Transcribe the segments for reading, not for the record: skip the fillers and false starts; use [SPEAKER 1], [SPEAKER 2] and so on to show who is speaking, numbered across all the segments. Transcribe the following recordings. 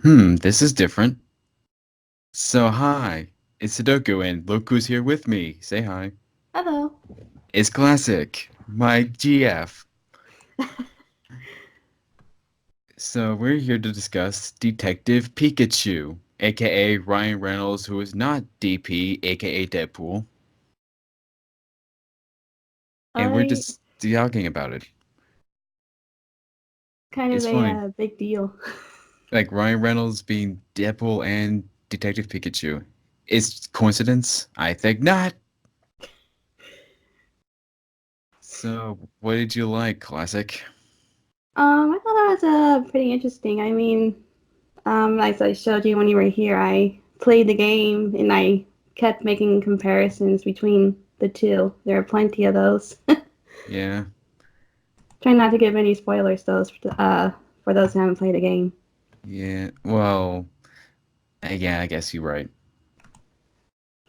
[SPEAKER 1] This is different. So, hi, it's Sudoku, and look who's here with me. Say hi.
[SPEAKER 2] Hello.
[SPEAKER 1] It's Classic, my GF. So, we're here to discuss Detective Pikachu, aka Ryan Reynolds, who is not DP, aka Deadpool, and we're
[SPEAKER 2] I
[SPEAKER 1] just talking about it.
[SPEAKER 2] kind of
[SPEAKER 1] It's
[SPEAKER 2] a
[SPEAKER 1] funny.
[SPEAKER 2] big deal.
[SPEAKER 1] Like, Ryan Reynolds being Deadpool and Detective Pikachu. Is coincidence? I think not. So, what did you like, Classic?
[SPEAKER 2] I thought that was pretty interesting. As I showed you when you were here, I played the game and I kept making comparisons between the two. There are plenty of those.
[SPEAKER 1] Yeah,
[SPEAKER 2] Trying not to give any spoilers for those who haven't played the game.
[SPEAKER 1] yeah. Well, yeah, I guess you're right.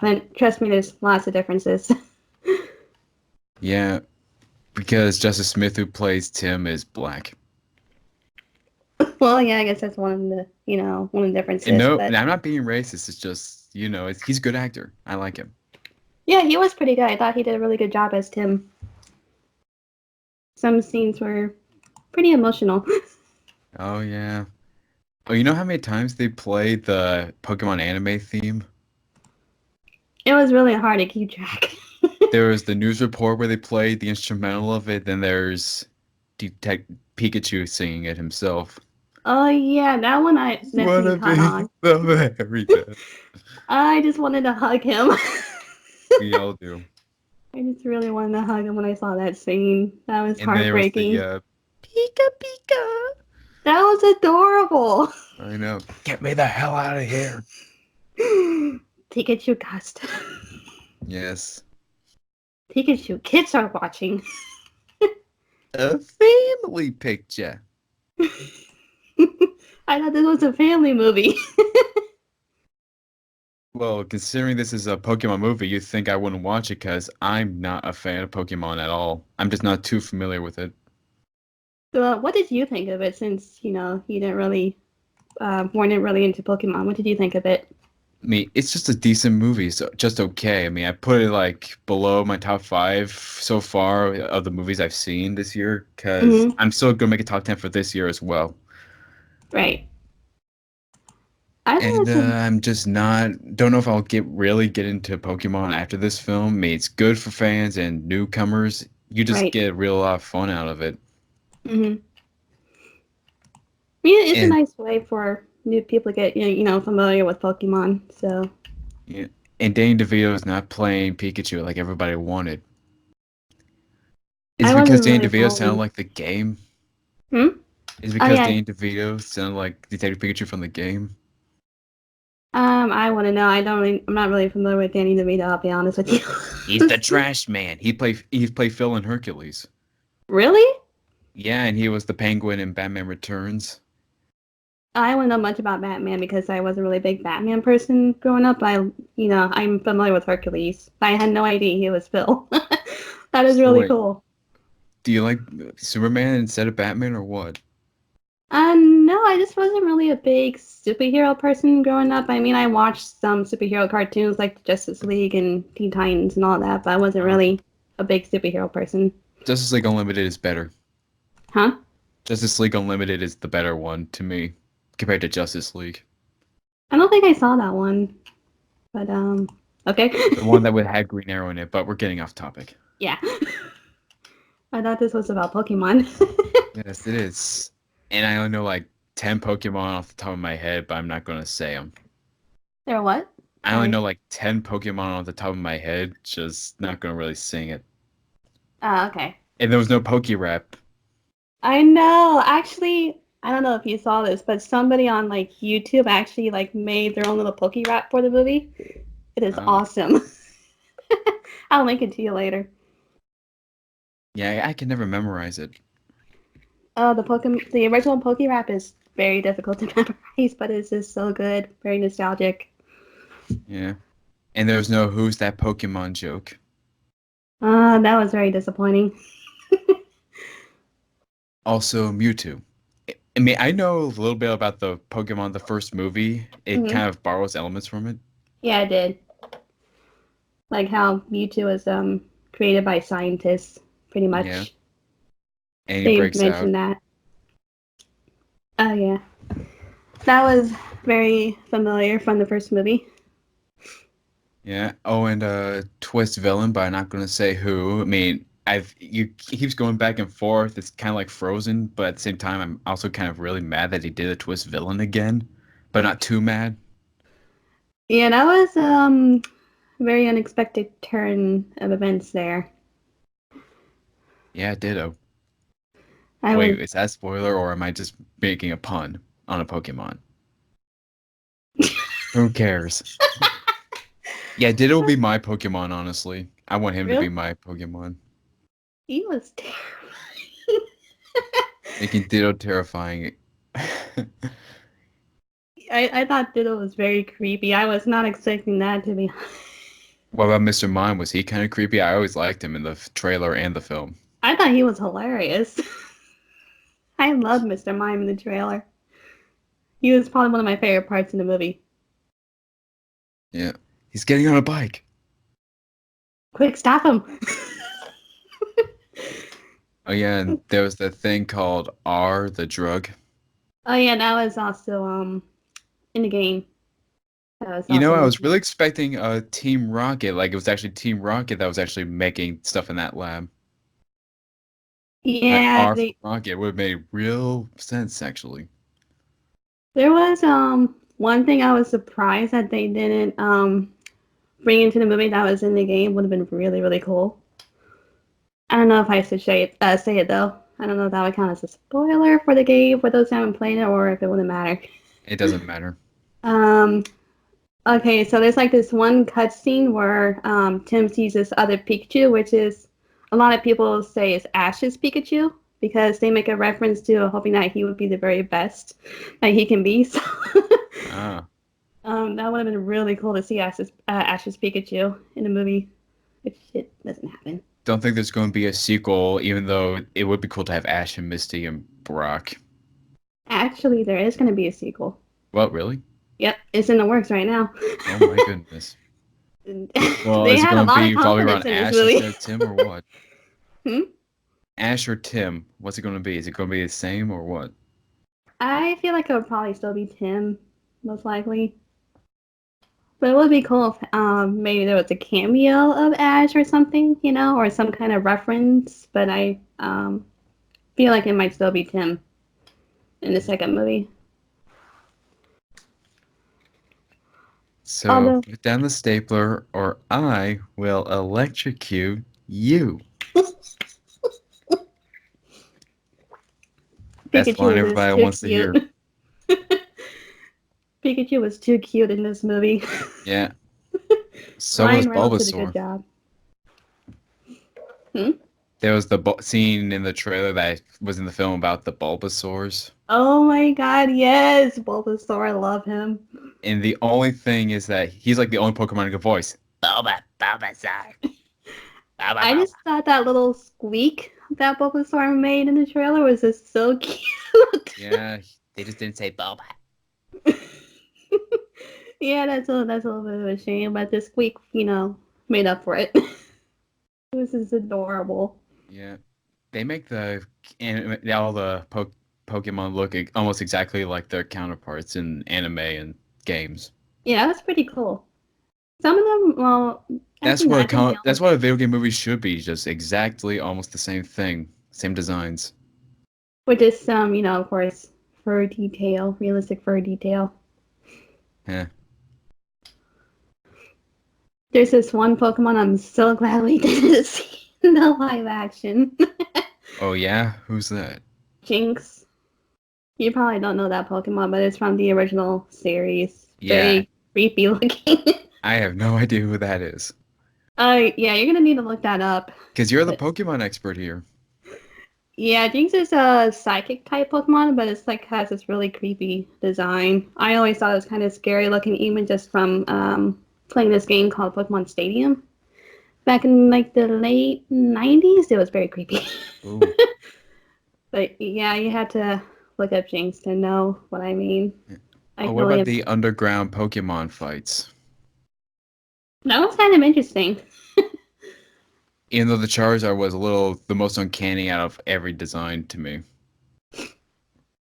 [SPEAKER 2] But trust me, there's lots of differences.
[SPEAKER 1] Yeah, because Justice Smith, who plays Tim, is black.
[SPEAKER 2] Well, yeah, I guess that's one of the
[SPEAKER 1] And
[SPEAKER 2] differences.
[SPEAKER 1] no,
[SPEAKER 2] But
[SPEAKER 1] and I'm not being racist. It's just, he's a good actor. I like him.
[SPEAKER 2] yeah, he was pretty good. I thought he did a really good job as Tim. Some scenes were pretty emotional.
[SPEAKER 1] Oh yeah. Oh, you know how many times they play the Pokemon anime theme?
[SPEAKER 2] It was really hard to keep track.
[SPEAKER 1] There was the news report where they played the instrumental of it. Then there's Detect Pikachu singing it himself.
[SPEAKER 2] Oh yeah, that one I definitely
[SPEAKER 1] Wanna
[SPEAKER 2] caught
[SPEAKER 1] be
[SPEAKER 2] on.
[SPEAKER 1] the very best.
[SPEAKER 2] I just wanted to hug him.
[SPEAKER 1] We all do.
[SPEAKER 2] I just really wanted to hug him when I saw that scene. That was
[SPEAKER 1] And there was the
[SPEAKER 2] heartbreaking.
[SPEAKER 1] Pika Pika.
[SPEAKER 2] That was adorable.
[SPEAKER 1] I know. Get me the hell out of here.
[SPEAKER 2] Pikachu Gust.
[SPEAKER 1] Yes.
[SPEAKER 2] Pikachu, kids are watching.
[SPEAKER 1] A family picture.
[SPEAKER 2] I thought this was a family movie.
[SPEAKER 1] Well, considering this is a Pokemon movie, you'd think I wouldn't watch it because I'm not a fan of Pokemon at all. I'm just not too familiar with it.
[SPEAKER 2] So, what did you think of it? Since you didn't really weren't really into Pokemon. What did you think of it?
[SPEAKER 1] I mean, it's just a decent movie, so just okay. I mean, I put it like below my top five so far of the movies I've seen this year because
[SPEAKER 2] Hmm.
[SPEAKER 1] I'm still gonna make a top 10 for this year as well.
[SPEAKER 2] Right. I thought
[SPEAKER 1] And
[SPEAKER 2] it's a
[SPEAKER 1] I'm just not don't know if I'll get into Pokemon after this film. I mean, it's good for fans and newcomers. You just
[SPEAKER 2] right.
[SPEAKER 1] get a real lot of fun out of it.
[SPEAKER 2] Hmm. Yeah, it's a
[SPEAKER 1] And
[SPEAKER 2] nice way for new people to get familiar with Pokemon. So
[SPEAKER 1] yeah, and Danny DeVito is not playing Pikachu like everybody wanted. Is
[SPEAKER 2] I
[SPEAKER 1] it because
[SPEAKER 2] wasn't
[SPEAKER 1] Danny
[SPEAKER 2] really
[SPEAKER 1] DeVito sounded
[SPEAKER 2] following.
[SPEAKER 1] like the game?
[SPEAKER 2] Hmm?
[SPEAKER 1] Is it
[SPEAKER 2] Oh
[SPEAKER 1] because
[SPEAKER 2] yeah.
[SPEAKER 1] Danny DeVito sounded like Detective Pikachu from the game?
[SPEAKER 2] I want to know. I'm not really familiar with Danny DeVito. I'll be honest with
[SPEAKER 1] He's the
[SPEAKER 2] you.
[SPEAKER 1] trash man. He played Phil in Hercules.
[SPEAKER 2] Really?
[SPEAKER 1] Yeah, and he was the Penguin in Batman Returns.
[SPEAKER 2] I wouldn't know much about Batman because I wasn't really a big Batman person growing up. I'm familiar with Hercules. I had no idea he was Phil. That is
[SPEAKER 1] So
[SPEAKER 2] really
[SPEAKER 1] wait,
[SPEAKER 2] cool.
[SPEAKER 1] do you like Superman instead of Batman or what?
[SPEAKER 2] No, I just wasn't really a big superhero person growing up. I mean, I watched some superhero cartoons like Justice League and Teen Titans and all that, but I wasn't
[SPEAKER 1] Uh,
[SPEAKER 2] really a big superhero person.
[SPEAKER 1] Justice League Unlimited is better.
[SPEAKER 2] Huh?
[SPEAKER 1] Justice League Unlimited is the better one to me compared to Justice League.
[SPEAKER 2] I don't think I saw that one, but okay.
[SPEAKER 1] The one that would have Green Arrow in it, but we're getting off topic.
[SPEAKER 2] Yeah. I thought this was about Pokemon.
[SPEAKER 1] Yes, it is. And I only know like 10 Pokemon off the top of my head, but I'm not going to say them.
[SPEAKER 2] They're what?
[SPEAKER 1] I only
[SPEAKER 2] Sorry.
[SPEAKER 1] know like 10 Pokemon off the top of my head, just not going to really sing it.
[SPEAKER 2] Okay.
[SPEAKER 1] And there was no Poke Rap.
[SPEAKER 2] I know. Actually, I don't know if you saw this, but somebody on like YouTube actually like made their own little Poke Rap for the movie. It is
[SPEAKER 1] Oh,
[SPEAKER 2] awesome. I'll link it to you later.
[SPEAKER 1] yeah, I can never memorize it.
[SPEAKER 2] The original Poke Rap is very difficult to memorize, but it's just so good, very nostalgic.
[SPEAKER 1] Yeah. And there was no Who's That Pokemon joke.
[SPEAKER 2] That was very disappointing.
[SPEAKER 1] Also, Mewtwo. I mean, I know a little bit about the Pokemon, the first movie. It
[SPEAKER 2] Hmm.
[SPEAKER 1] kind of borrows elements from it.
[SPEAKER 2] Yeah, I did. Like how Mewtwo was created by scientists, pretty
[SPEAKER 1] Yeah,
[SPEAKER 2] much.
[SPEAKER 1] and he
[SPEAKER 2] They
[SPEAKER 1] breaks out.
[SPEAKER 2] mentioned that. Oh yeah, that was very familiar from the first movie.
[SPEAKER 1] Yeah. Oh, and twist villain, but I'm not gonna say who. I mean, I've you he keeps going back and forth. It's kind of like Frozen, but at the same time, I'm also kind of really mad that he did a twist villain again, but not too mad.
[SPEAKER 2] Yeah, that was very unexpected turn of events there.
[SPEAKER 1] Yeah, ditto.
[SPEAKER 2] I
[SPEAKER 1] Wait,
[SPEAKER 2] was
[SPEAKER 1] is that spoiler or am I just making a pun on a Pokemon? Who cares? Yeah, Ditto will be my Pokemon, honestly. I want him to be
[SPEAKER 2] really.
[SPEAKER 1] my Pokemon.
[SPEAKER 2] He was terrible.
[SPEAKER 1] Making Ditto terrifying.
[SPEAKER 2] I thought Diddle was very creepy. I was not expecting that to be.
[SPEAKER 1] What about Mr. Mime? Was he kind of creepy? I always liked him in the trailer and the film.
[SPEAKER 2] I thought he was hilarious. I love Mr. Mime in the trailer. He was probably one of my favorite parts in the movie.
[SPEAKER 1] Yeah. He's getting on a bike.
[SPEAKER 2] Quick, stop him!
[SPEAKER 1] Oh yeah, and there was that thing called R, the drug.
[SPEAKER 2] Oh yeah, that was also in the game. That was
[SPEAKER 1] You know,
[SPEAKER 2] also
[SPEAKER 1] I was
[SPEAKER 2] mentioned.
[SPEAKER 1] really expecting a Team Rocket, like it was actually Team Rocket that was actually making stuff in that lab. Like
[SPEAKER 2] Yeah,
[SPEAKER 1] R for Rocket would have made real sense actually.
[SPEAKER 2] there was one thing I was surprised that they didn't bring into the movie that was in the game. Would have been really really cool. I don't know if I should say it though. I don't know if that would count as a spoiler for the game for those who haven't played it, or if it wouldn't matter.
[SPEAKER 1] It doesn't matter.
[SPEAKER 2] Um, okay, so there's like this one cutscene where Tim sees this other Pikachu, which is a lot of people say is Ash's Pikachu because they make a reference to hoping that he would be the very best that he can be. So
[SPEAKER 1] Ah.
[SPEAKER 2] that would have been really cool to see Ash's Pikachu in the movie, which it doesn't happen.
[SPEAKER 1] Don't think there's going to be a sequel, even though it would be cool to have Ash and Misty and Brock.
[SPEAKER 2] Actually, there is going to be a sequel.
[SPEAKER 1] What, really?
[SPEAKER 2] Yep, it's in the works right now.
[SPEAKER 1] Oh my goodness. Well,
[SPEAKER 2] They
[SPEAKER 1] is it
[SPEAKER 2] had a
[SPEAKER 1] going to
[SPEAKER 2] lot
[SPEAKER 1] be
[SPEAKER 2] of
[SPEAKER 1] revolving
[SPEAKER 2] confidence
[SPEAKER 1] around
[SPEAKER 2] in this
[SPEAKER 1] Ash
[SPEAKER 2] movie.
[SPEAKER 1] instead of Tim or what?
[SPEAKER 2] Hmm?
[SPEAKER 1] Ash or Tim? What's it going to be? Is it going to be the same or what?
[SPEAKER 2] I feel like it would probably still be Tim, most likely. But it would be cool if maybe there was a cameo of Ash or something, or some kind of reference. But I feel like it might still be Tim in the second movie.
[SPEAKER 1] So,
[SPEAKER 2] Although
[SPEAKER 1] put down the stapler or I will electrocute you. That's the line
[SPEAKER 2] Pikachu is
[SPEAKER 1] everybody
[SPEAKER 2] too
[SPEAKER 1] wants to
[SPEAKER 2] cute.
[SPEAKER 1] hear.
[SPEAKER 2] Pikachu was too cute in this movie.
[SPEAKER 1] Yeah. So was
[SPEAKER 2] Ryan Reynolds did a good
[SPEAKER 1] Bulbasaur.
[SPEAKER 2] job. Hmm?
[SPEAKER 1] There was the scene in the trailer that was in the film about the Bulbasaurs.
[SPEAKER 2] Oh my god, yes! Bulbasaur, I love him.
[SPEAKER 1] And the only thing is that he's like the only Pokemon who can voice. Bulbasaur. Bulba,
[SPEAKER 2] I
[SPEAKER 1] Bulba.
[SPEAKER 2] just thought that little squeak that Bulbasaur made in the trailer was just so cute.
[SPEAKER 1] Yeah, they just didn't say Bulba.
[SPEAKER 2] Yeah, that's a little bit of a shame, but the squeak, made up for it. It was just adorable.
[SPEAKER 1] Yeah, they make all the Pokemon look almost exactly like their counterparts in anime and games.
[SPEAKER 2] Yeah, that's pretty cool. Some of them, well,
[SPEAKER 1] That's
[SPEAKER 2] actually, no,
[SPEAKER 1] what
[SPEAKER 2] I think they
[SPEAKER 1] that's
[SPEAKER 2] all,
[SPEAKER 1] what a video game movie should be, just exactly almost the same thing, same designs.
[SPEAKER 2] with just of course, fur detail, realistic fur detail.
[SPEAKER 1] Yeah.
[SPEAKER 2] There's this one Pokemon I'm so glad we didn't see the live action.
[SPEAKER 1] Oh yeah, who's that?
[SPEAKER 2] Jinx. You probably don't know that Pokemon, but it's from the original series.
[SPEAKER 1] Yeah,
[SPEAKER 2] Very creepy looking.
[SPEAKER 1] I have no idea who that is.
[SPEAKER 2] Yeah, you're gonna need to look that up.
[SPEAKER 1] Because you're the
[SPEAKER 2] But
[SPEAKER 1] Pokemon expert here.
[SPEAKER 2] yeah, Jinx is a psychic type Pokemon, but it's like has this really creepy design. I always thought it was kind of scary looking, even just from playing this game called Pokemon Stadium back in like the late '90s. It was very creepy.
[SPEAKER 1] Ooh.
[SPEAKER 2] But yeah, you had to look up Jinx to know what I mean. I
[SPEAKER 1] Oh,
[SPEAKER 2] can
[SPEAKER 1] what
[SPEAKER 2] only.
[SPEAKER 1] about the underground Pokemon fights?
[SPEAKER 2] That was kind of interesting.
[SPEAKER 1] Even though the Charizard was a little the most uncanny out of every design to me.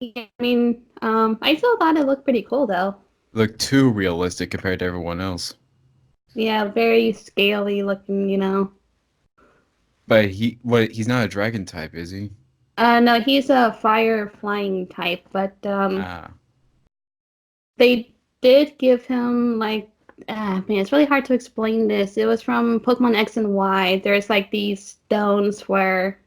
[SPEAKER 2] Yeah, I mean, I still thought it looked pretty cool though.
[SPEAKER 1] Looked too realistic compared to everyone else.
[SPEAKER 2] Yeah, very scaly looking, you know.
[SPEAKER 1] But he's not a dragon type, is he?
[SPEAKER 2] No, he's a fire flying type, but
[SPEAKER 1] Ah.
[SPEAKER 2] they did give him like, man, it's really hard to explain this. It was from Pokemon X and Y. There's like these stones where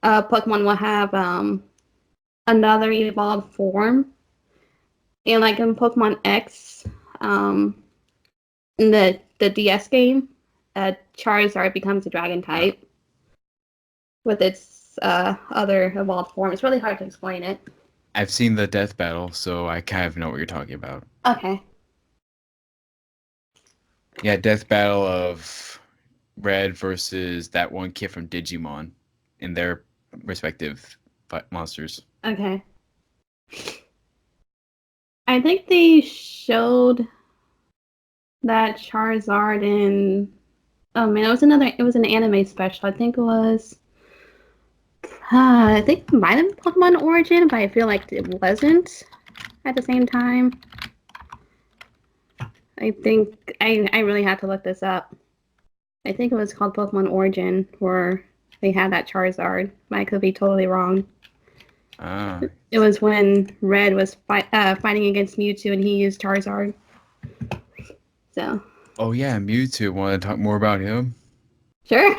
[SPEAKER 2] Pokemon will have another evolved form, and like in Pokemon X, um, in the DS game, Charizard becomes a dragon
[SPEAKER 1] Ah.
[SPEAKER 2] type with its other evolved form. It's really hard to explain it.
[SPEAKER 1] I've seen the death battle, so I kind of know what you're talking about.
[SPEAKER 2] Okay.
[SPEAKER 1] Yeah, death battle of Red versus that one kid from Digimon in their respective monsters.
[SPEAKER 2] Okay. I think they showed that Charizard in. Oh man, it was another. It was an anime special. I think it was. I think it might have been Pokemon Origin, but I feel like it wasn't at the same time. I think I really had to look this up. I think it was called Pokemon Origin, where they had that Charizard. I could be totally wrong.
[SPEAKER 1] Ah.
[SPEAKER 2] It was when Red was fighting against Mewtwo, and he used Charizard. So
[SPEAKER 1] Oh yeah, Mewtwo. Want to talk more about him?
[SPEAKER 2] sure.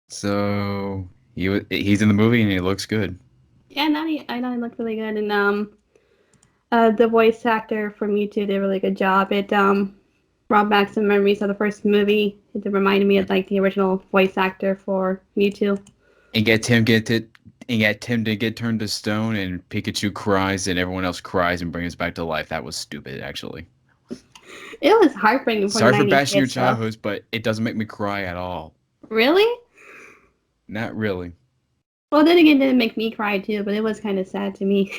[SPEAKER 1] So he's in the movie and he looks good.
[SPEAKER 2] Yeah, I know it looked really good, and the voice actor for Mewtwo did a really good job. It brought back some memories of the first movie. It reminded me of like the original voice actor for Mewtwo.
[SPEAKER 1] And get Tim to get turned to stone and Pikachu cries and everyone else cries and brings back to life. That was stupid, actually.
[SPEAKER 2] It was heartbreaking for the
[SPEAKER 1] Sorry for
[SPEAKER 2] 90s
[SPEAKER 1] bashing your
[SPEAKER 2] kids, though.
[SPEAKER 1] childhoods, but it doesn't make me cry at all.
[SPEAKER 2] Really?
[SPEAKER 1] Not really.
[SPEAKER 2] Well, then again, it didn't make me cry too, but it was kind of sad to me.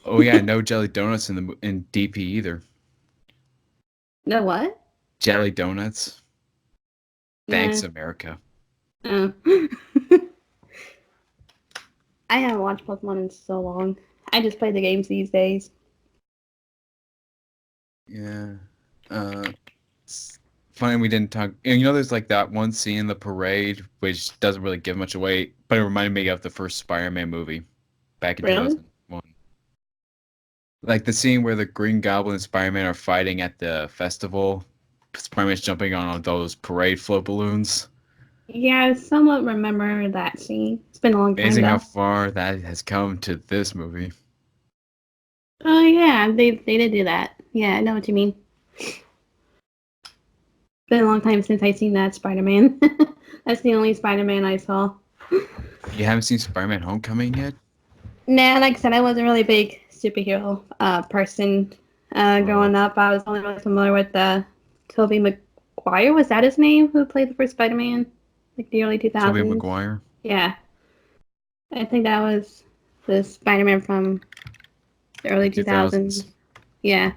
[SPEAKER 1] Oh yeah, no jelly donuts in DP either.
[SPEAKER 2] No, what?
[SPEAKER 1] Jelly donuts.
[SPEAKER 2] Uh,
[SPEAKER 1] Thanks, America.
[SPEAKER 2] uh. I haven't watched Pokemon in so long. I just play the games these days.
[SPEAKER 1] Yeah. Uh, it's funny we didn't talk. And there's like that one scene in the parade which doesn't really give much away, but it reminded me of the first Spider-Man movie back in
[SPEAKER 2] Really?
[SPEAKER 1] 2001. Like the scene where the Green Goblin and Spider-Man are fighting at the festival. Spider-Man's jumping on those parade float balloons.
[SPEAKER 2] Yeah, I somewhat remember that scene. It's been a long time
[SPEAKER 1] Amazing how
[SPEAKER 2] though.
[SPEAKER 1] far that has come to this movie.
[SPEAKER 2] Oh yeah, they did do that. Yeah, I know what you mean. Been a long time since I seen that Spider-Man. That's the only Spider-Man I saw.
[SPEAKER 1] You haven't seen Spider-Man Homecoming yet?
[SPEAKER 2] Nah, like I said, I wasn't really a big superhero person
[SPEAKER 1] Oh,
[SPEAKER 2] growing up. I was only really familiar with Tobey Maguire. Was that his name? Who played the first Spider-Man? Like the early
[SPEAKER 1] Tobey
[SPEAKER 2] 2000s?
[SPEAKER 1] Maguire.
[SPEAKER 2] Yeah, I think that was the Spider-Man from the early
[SPEAKER 1] The 2000s.
[SPEAKER 2] 2000s. Yeah,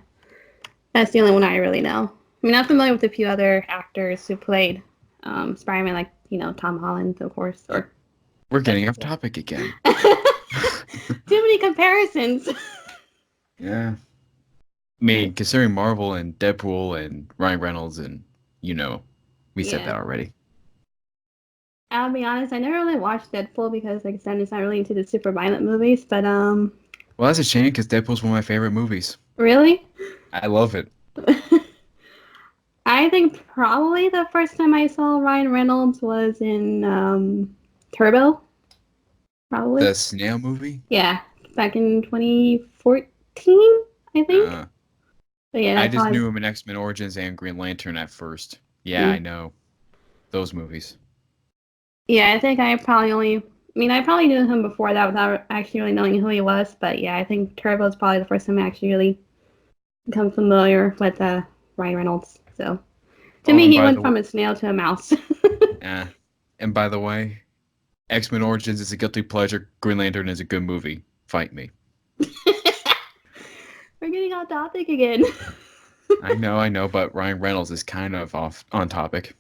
[SPEAKER 2] that's the only one I really know. I mean, I'm familiar with a few other actors who played Spider-Man, like Tom Holland, of course. Or
[SPEAKER 1] We're
[SPEAKER 2] but
[SPEAKER 1] getting off
[SPEAKER 2] yeah.
[SPEAKER 1] topic again.
[SPEAKER 2] Too many comparisons.
[SPEAKER 1] Yeah. I mean, considering Marvel and Deadpool and Ryan Reynolds and we said
[SPEAKER 2] Yeah.
[SPEAKER 1] that already.
[SPEAKER 2] I'll be honest, I never really watched Deadpool because, like I said, it's not really into the super violent movies. But
[SPEAKER 1] Well, that's a shame because Deadpool's one of my favorite movies.
[SPEAKER 2] really,
[SPEAKER 1] I love it.
[SPEAKER 2] I think probably the first time I saw Ryan Reynolds was in Turbo. Probably,
[SPEAKER 1] The snail movie.
[SPEAKER 2] yeah, back in 2014, I think.
[SPEAKER 1] Uh,
[SPEAKER 2] But yeah,
[SPEAKER 1] I
[SPEAKER 2] that's how
[SPEAKER 1] just
[SPEAKER 2] I.
[SPEAKER 1] knew him in X-Men Origins and Green Lantern at first. Yeah, I
[SPEAKER 2] Mm.
[SPEAKER 1] know those movies.
[SPEAKER 2] Yeah, I think I probably only. I mean, I probably knew him before that without actually really knowing who he was. But yeah, I think Turbo is probably the first time I actually really become familiar with Ryan Reynolds. So. To
[SPEAKER 1] Oh,
[SPEAKER 2] me,
[SPEAKER 1] and
[SPEAKER 2] he
[SPEAKER 1] by
[SPEAKER 2] went
[SPEAKER 1] the
[SPEAKER 2] from a snail to a mouse.
[SPEAKER 1] uh, and by the way, X-Men Origins is a guilty pleasure. Green Lantern is a good movie. Fight me.
[SPEAKER 2] We're getting off topic again.
[SPEAKER 1] I know, but Ryan Reynolds is kind of off on topic.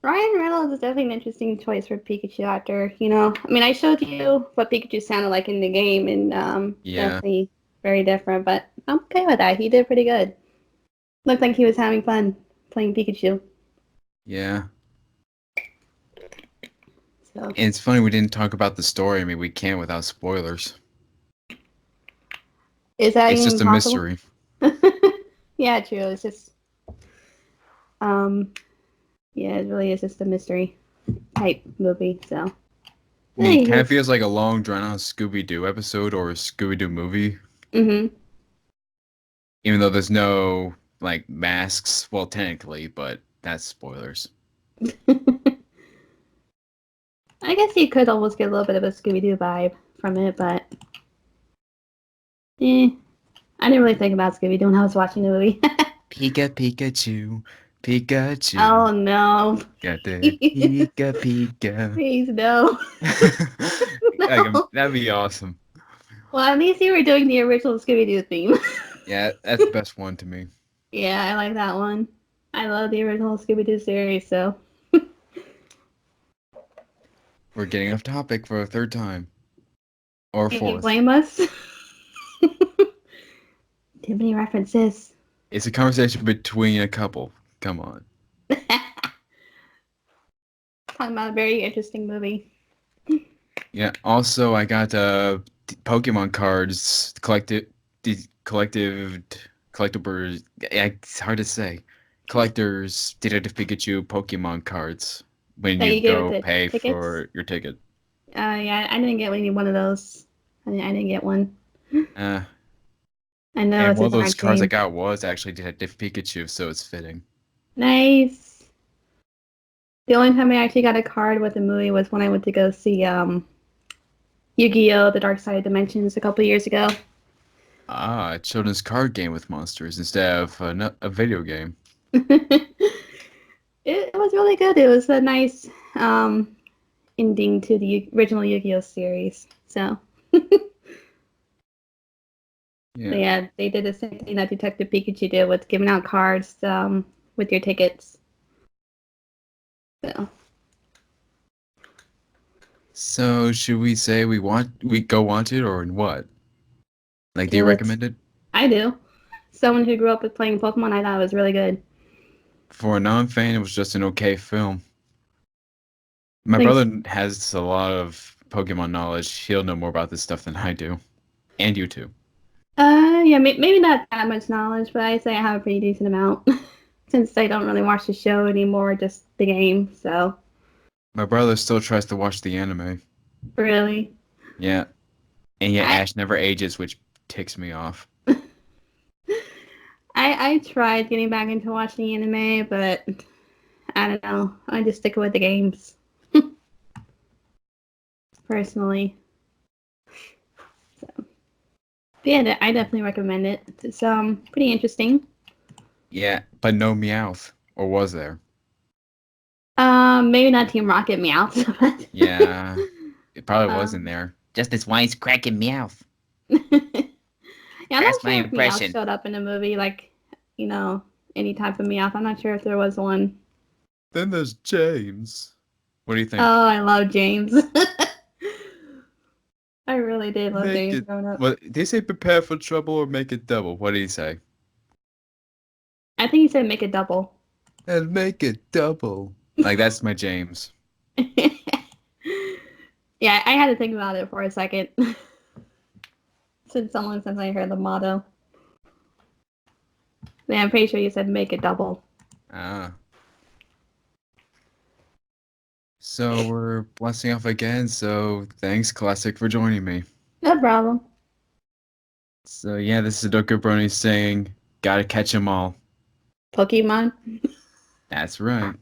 [SPEAKER 2] Ryan Reynolds is definitely an interesting choice for Pikachu actor. I mean, I showed you what Pikachu sounded like in the game, and
[SPEAKER 1] Yeah,
[SPEAKER 2] definitely very different. But I'm okay with that. He did pretty good. Looked like he was having fun playing Pikachu.
[SPEAKER 1] yeah.
[SPEAKER 2] So,
[SPEAKER 1] And it's funny we didn't talk about the story. I mean, we can't without spoilers.
[SPEAKER 2] is that
[SPEAKER 1] It's
[SPEAKER 2] even
[SPEAKER 1] just a
[SPEAKER 2] possible?
[SPEAKER 1] mystery.
[SPEAKER 2] Yeah, true. It's just, um, yeah, it really is just a mystery type movie. So,
[SPEAKER 1] I mean, it kind
[SPEAKER 2] anywho,
[SPEAKER 1] of feels like a long, drawn-out Scooby-Doo episode or a Scooby-Doo movie,
[SPEAKER 2] mm-hmm.
[SPEAKER 1] even though there's no like masks. Well, technically, but that's spoilers.
[SPEAKER 2] I guess you could almost get a little bit of a Scooby Doo vibe from it, but I didn't really think about Scooby Doo when I was watching the movie.
[SPEAKER 1] Pikachu, Pikachu,
[SPEAKER 2] Oh no.
[SPEAKER 1] got the
[SPEAKER 2] Please
[SPEAKER 1] Pika.
[SPEAKER 2] no. No.
[SPEAKER 1] That'd be awesome.
[SPEAKER 2] Well, at least you were doing the original Scooby Doo theme.
[SPEAKER 1] Yeah, that's the best one to me.
[SPEAKER 2] Yeah, I like that one. I love the original Scooby Doo series, so
[SPEAKER 1] We're getting off topic for a third time or
[SPEAKER 2] can you
[SPEAKER 1] fourth.
[SPEAKER 2] blame us? Too many references.
[SPEAKER 1] It's a conversation between a couple. Come on.
[SPEAKER 2] Talking about a very interesting movie.
[SPEAKER 1] Yeah. Also, I got Pokemon cards collective collectibles. Yeah, it's hard to say. Collectors Detective Pikachu Pokemon cards when
[SPEAKER 2] That
[SPEAKER 1] you
[SPEAKER 2] you get with
[SPEAKER 1] go
[SPEAKER 2] the
[SPEAKER 1] pay
[SPEAKER 2] tickets?
[SPEAKER 1] for your ticket.
[SPEAKER 2] Yeah, I didn't get any one of those. I didn't get one.
[SPEAKER 1] Uh,
[SPEAKER 2] I know
[SPEAKER 1] and
[SPEAKER 2] it's
[SPEAKER 1] one
[SPEAKER 2] a
[SPEAKER 1] of those
[SPEAKER 2] dark
[SPEAKER 1] cards I
[SPEAKER 2] shame.
[SPEAKER 1] got was actually Detective Pikachu, so it's fitting.
[SPEAKER 2] Nice. The only time I actually got a card with the movie was when I went to go see Yu-Gi-Oh! The Dark Side of Dimensions a couple years ago.
[SPEAKER 1] Ah, a children's card game with monsters instead of a video game.
[SPEAKER 2] It was really good. It was a nice ending to the original Yu-Gi-Oh! Series. So, but
[SPEAKER 1] Yeah.
[SPEAKER 2] yeah, they did the same thing that Detective Pikachu did with giving out cards with your tickets. So,
[SPEAKER 1] So should we say we go watch it or what? Like, do you
[SPEAKER 2] do it.
[SPEAKER 1] recommend it?
[SPEAKER 2] I do. Someone who grew up with playing Pokemon, I thought it was really good.
[SPEAKER 1] For a non-fan, it was just an okay film. My
[SPEAKER 2] Thanks.
[SPEAKER 1] brother has a lot of Pokemon knowledge. He'll know more about this stuff than I do, and you too.
[SPEAKER 2] Yeah, maybe not that much knowledge, but I'd say I have a pretty decent amount since I don't really watch the show anymore, just the game. So,
[SPEAKER 1] My brother still tries to watch the anime.
[SPEAKER 2] really,
[SPEAKER 1] Yeah, and yet
[SPEAKER 2] I
[SPEAKER 1] Ash never ages, which ticks me off.
[SPEAKER 2] I tried getting back into watching anime, but I don't know. I just stick with the games personally. So, but yeah, I definitely recommend it. It's pretty interesting.
[SPEAKER 1] Yeah, but no Meowth, or was there?
[SPEAKER 2] Maybe not Team Rocket Meowth, but
[SPEAKER 1] Yeah, it probably was in
[SPEAKER 2] um,
[SPEAKER 1] there. Just this wisecracking Meowth.
[SPEAKER 2] yeah, I'm
[SPEAKER 1] That's
[SPEAKER 2] not
[SPEAKER 1] my
[SPEAKER 2] sure if Meowth
[SPEAKER 1] impression.
[SPEAKER 2] showed up in the movie, like any type of Meowth. I'm not sure if there was one.
[SPEAKER 1] Then there's James. What do you think?
[SPEAKER 2] Oh, I love James. I really did love
[SPEAKER 1] Make
[SPEAKER 2] James
[SPEAKER 1] it.
[SPEAKER 2] growing up.
[SPEAKER 1] What they say? Prepare for trouble or make it double. What do you say?
[SPEAKER 2] I think he said make it double.
[SPEAKER 1] And make it double. Like that's my James.
[SPEAKER 2] Yeah, I had to think about it for a second. Since I heard the motto. Yeah, I'm pretty sure you said make it double.
[SPEAKER 1] Ah. So we're blasting off again. So thanks, Classic, for joining me.
[SPEAKER 2] No problem.
[SPEAKER 1] So yeah, this is Sudoku Brony saying, gotta catch 'em all.
[SPEAKER 2] Pokemon.
[SPEAKER 1] That's right.